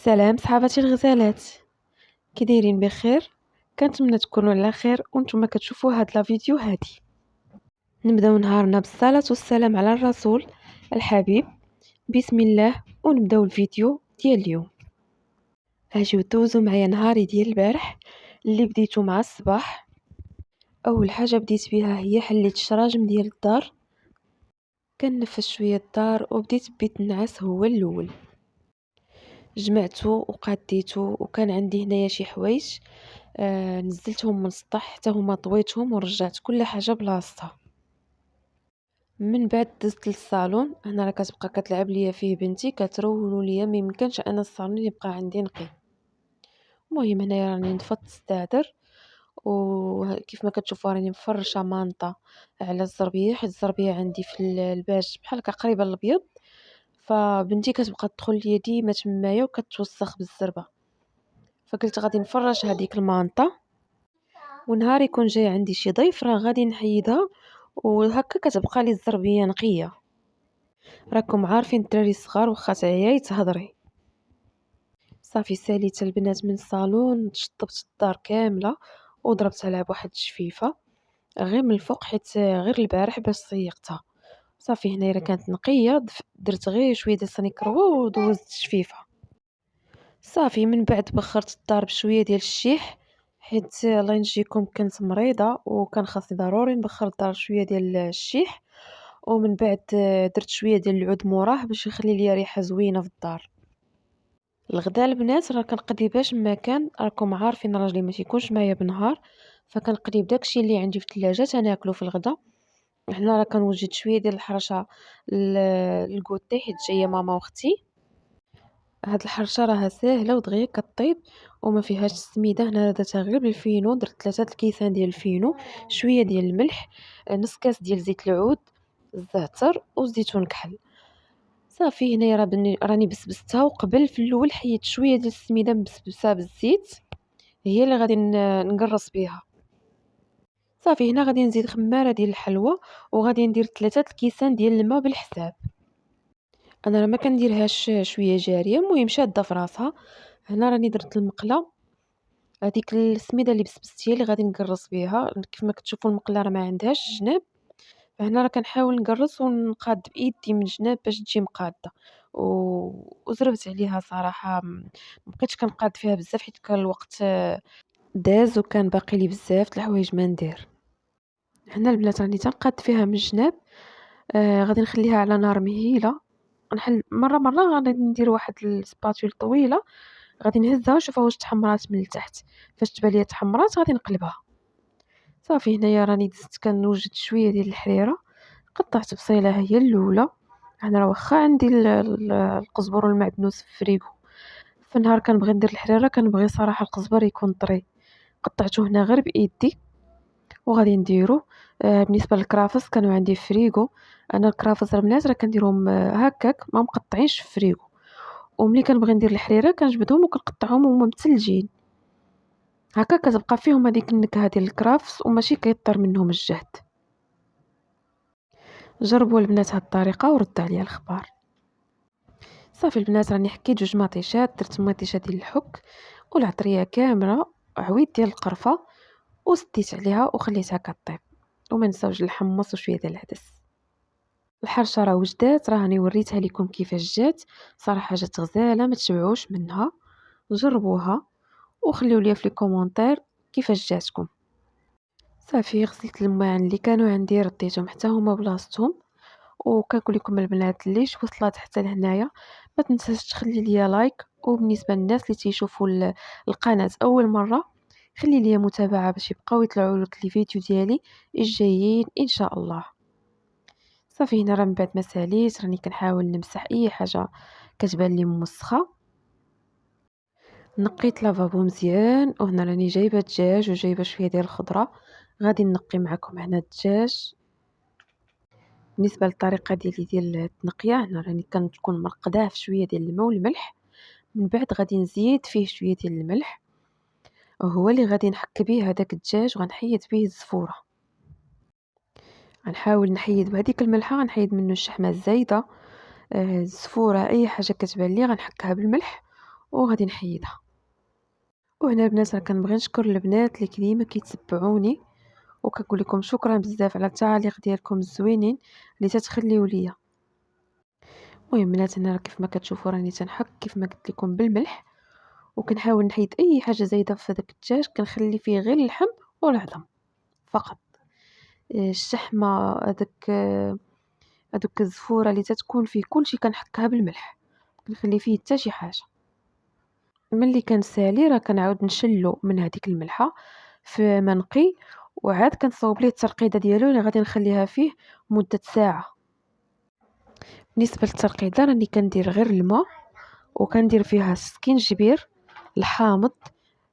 سلام صحاباتي الغزالات، كي دايرين بخير؟ كنتمنى تكونوا على خير وانتم كتشوفوا هاد لا فيديو هادي. نبداو نهارنا بالصلاه والسلام على الرسول الحبيب. بسم الله ونبداو الفيديو ديال اليوم. اجيو دوزو معايا نهاري ديال البارح اللي بديتو مع الصباح. اول حاجه بديت بها هي حليت الشراجم ديال الدار، كنفس شويه الدار وبديت بيت النعاس هو الاول. جمعته وقاديته وكان عندي هنايا شي حوايج نزلتهم من السطح حتى هما طويتهم ورجعت كل حاجه بلاصتها. من بعد دزت للصالون، هنا راه كتبقى كتلعب ليا فيه بنتي كترولو ليا، ما يمكنش انا الصالون يبقى عندي نقي. المهم هنايا راني نفضت السدادر، وكيف ما كتشوفوا راني مفرشه مانطه على الزربيه، حيت الزربيه عندي في الباج بحال هكا قريبه للابيض، فبنتي كتبقى تدخل ليا ديما تمايا وكتوسخ بالزربه، فقلت غادي نفرش هذيك المانطه، ونهار يكون جاي عندي شي ضيف راه غادي نحيدها وهكا كتبقى لي الزربيه نقيه. راكم عارفين الدراري الصغار واخا تعياي تهضري. صافي ساليت البنات من الصالون، شطبت الدار كامله وضربتها لها بواحد الشفيفه غير من الفوق حيت غير البارح باش صيقتها. صافي هنا راه كانت نقيه، درت غير شويه ديال السنيكرو ودوزت الشفيفه. صافي من بعد بخرت الدار بشويه ديال الشيح، حيت الله ينجيكم كنت مريضه وكان خاصني ضروري نبخر الدار شويه ديال الشيح، ومن بعد درت شويه ديال العود موراه باش يخلي لي ريحه زوينه في الدار. الغدا البنات راه كنقضي باش ما كان، راكم عارفين راجلي ما تيكونش معايا بنهار، فكنقضي بداكشي اللي عندي في الثلاجه تناكلو في الغدا. هنا راه كنوجد شويه ديال الحرشه للكوتي حيت جايه ماما واختي. هاد الحرشه راها ساهله ودغيا كطيب وما فيهاش السميده. هنا درتها غير بالفينو، درت 3 الكيسان ديال الفينو، شويه ديال الملح، نص كاس ديال زيت العود، الزعتر وزيتون كحل. صافي هنايا راني بسبستها، وقبل في الاول حيت شويه ديال السميده مبسبسه بالزيت هي اللي غادي نقرص بها. صافي هنا غادي نزيد خماره ديال الحلوى وغادي ندير 3 الكيسان ديال الماء بالحساب. انا راه ما كنديرهاش شويه جاريه، المهم شاده في راسها. هنا راني درت المقله، هذيك السميده اللي بسبست هي اللي غادي نقرص بها. كيف ما كتشوفوا المقله راه ما عندهاش جناب، فهنا راه كنحاول نقرص ونقاد بايدي من جناب باش تجي مقاده وزربت عليها صراحه. ما بقيتش كنقاد فيها بزاف حيت كان الوقت داز وكان باقي لي بزاف د الحوايج ما ندير. هنا البنات راني تنقاد فيها من الجناب. غادي نخليها على نار مهيله، نحل مره غادي ندير واحد السباتول طويله، غادي نهزها ونشوفها واش تحمرات من التحت. فاش تبان لي تحمرات غادي نقلبها. صافي هنايا راني دزت كنوجد شويه ديال الحريره، قطعت بصيله هي الاولى. انا راه واخا عندي القزبر والمعدنوس في الفريغو، في النهار كنبغي ندير الحريره كنبغي صراحه القزبر يكون طري، قطعته هنا غير بايدي وغادي نديرو. بالنسبه للكرافس كانوا عندي في فريغو. انا الكرافس البنات راه كنديرهم هكاك ما مقطعينش في فريغو، وملي كنبغي ندير الحريره كنجبدهم وكنقطعهم وهما متلجين، هكا كتبقى فيهم هذيك النكهه ديال الكرافس وماشي كيطير منهم الجهد. جربوا البنات هاد الطريقه وردوا عليا الخبار. صافي البنات راني حكيت 2 مطيشات، درت مطيشه ديال الحك والعطريه كامله، عويد ديال القرفه وسديت عليها وخليتها كطيب. وما نساوش الحمص وشويه ديال العدس. الحرشه راه وجدات، راني وريتها لكم كيفاش جات، صراحه جات غزاله ما تشبعوش منها. جربوها وخليو لي في لي كومونتير كيفاش جاتكم. صافي غسلت الماعن اللي كانوا عندي رديتهم حتى هما بلاصتهم، وكنقول لكم البنات اللي وصلت حتى لهنايا ما تنساش تخلي لي لايك، وبالنسبه للناس اللي تيشوفوا القناه اول مره خلي لي متابعه باش يبقاو يطلعوا لك لي فيديو ديالي الجايين ان شاء الله. صافي هنا راه من بعد ما ساليت راني كنحاول نمسح اي حاجه كتبان لي موسخه. نقيت لافابو مزيان، وهنا راني جايبه الدجاج وجايبه شويه ديال الخضره، غادي نقي معكم هنا الدجاج. بالنسبه للطريقه ديال التنقيه، هنا راني كنكون مرقداه في شويه ديال الماء والملح، من بعد غادي نزيد فيه شويه ديال الملح، وهو اللي غادي نحك به هذاك الدجاج وغنحيد به الزفوره. غنحاول نحيد بهذيك الملحه، غنحيد منه الشحمه الزايده، الزفوره اي حاجه كتبان لي غنحكها بالملح وغادي نحيدها. وهنا البنات راه كنبغي نشكر البنات اللي ديما كيتبعوني، وكنقول لكم شكرا بزاف على التعاليق ديالكم الزوينين اللي تتخليو ليا. المهم بنات هنا كيف ما كتشوفوا راني تنحك كيف ما قلت لكم بالملح، وكنحاول نحيد اي حاجه زايده في هذاك الدجاج، كنخلي فيه غير اللحم والعظم فقط. الشحمه هذوك الزفوره اللي تتكون فيه كلشي كنحكها بالملح، كنخلي فيه حتى شي حاجه. ملي كنسالي راه كنعاود نشلو من هذيك الملحه في منقي، وعاد كنصاوب ليه الترقيده ديالو اللي غادي نخليها فيه مده ساعه. بالنسبه للترقيده راني كندير غير الماء، وكندير فيها السكينجبير الحامض.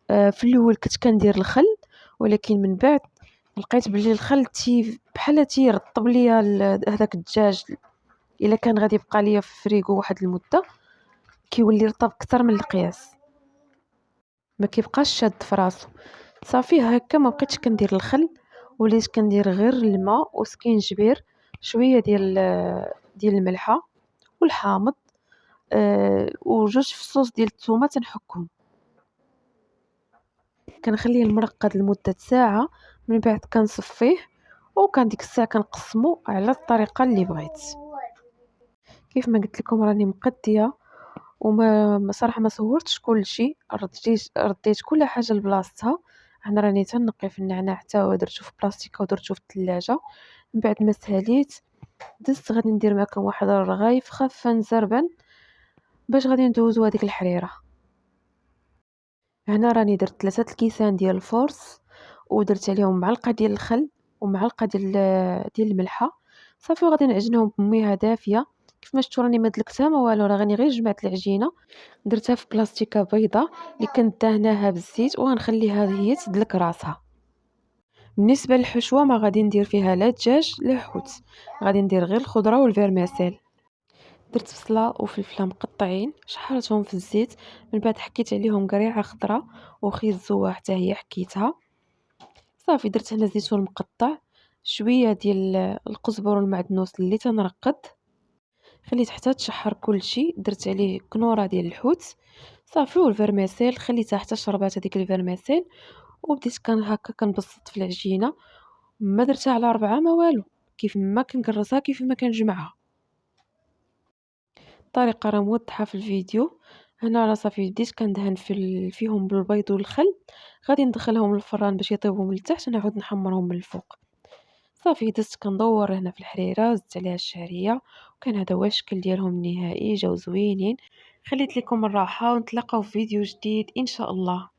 في الاول كنت كندير الخل، ولكن من بعد لقيت بلي الخل بحال تيرطب ليا هذاك الدجاج. الا كان غادي يبقى ليا في الفريغو واحد المده كيولي رطب اكثر من القياس، ما كيبقاش شاد في راسو. صافي هكا ما بقيتش كندير الخل، وليت كندير غير الماء وسكينجبير، شويه ديال الملحه والحامض، وجوج فصوص ديال الثومه تنحكهم. كنخليه المرقد لمده ساعه، من بعد كنصفيه، وكان ديك الساعه كنقسمو على الطريقه اللي بغيت. كيف ما قلت لكم راني مقديه، وما صراحه ما صورتش كلشي، رديت كل حاجه لبلاصتها. انا راني تنقي في النعناع حتى درتو في بلاستيكه ودرتو في الثلاجه. من بعد ما ساليت دزت غادي ندير معكم واحد الرغايف خافه نزربن باش غادي ندوزو هذيك الحريره. هنا راني درت 3 الكيسان ديال الفورس، ودرت عليهم معلقه ديال الخل ومعلقه ديال الملحه. صافي وغادي نعجنهم بمياه دافيه. كيف ما شفتوا راني ما دلكتها ما والو، راه غاني غير جمعت العجينه، درتها في بلاستيكه بيضه اللي كنت دهناها بالزيت، وغنخليها هي تدلك راسها. بالنسبه للحشوه ما غادي ندير فيها لا دجاج لا حوت، غادي ندير غير الخضره والفيرميسيل. درت بصله وفلفله مقطعين شحرتهم في الزيت، من بعد حكيت عليهم قريعه خضراء وخير زوار حتى هي حكيتها. صافي درت هنا زيتون مقطع، شويه ديال القزبر والمعدنوس اللي تنرقد، خليت حتى تشحر كلشي. درت عليه كنوره ديال الحوت صافي، والفرميسيل خليتها حتى شربات هذيك الفرميسيل، وبديت هكا كنبسط في العجينه. ما درتها على 4 ما والو، كيف ما كنكرسها كيف ما كنجمعها. الطريقه راه موضحه في الفيديو. هنا راه صافي بديت كندهن فيهم بالبيض والخل، غادي ندخلهم للفران باش يطيبوا من التحت ونعاود نحمرهم من الفوق. صافي دزت كندور هنا في الحريره، زدت عليها الشعريه، وكان هذا هو الشكل ديالهم النهائي. جاو زوينين. خليت لكم الراحه ونتلاقاو في فيديو جديد ان شاء الله.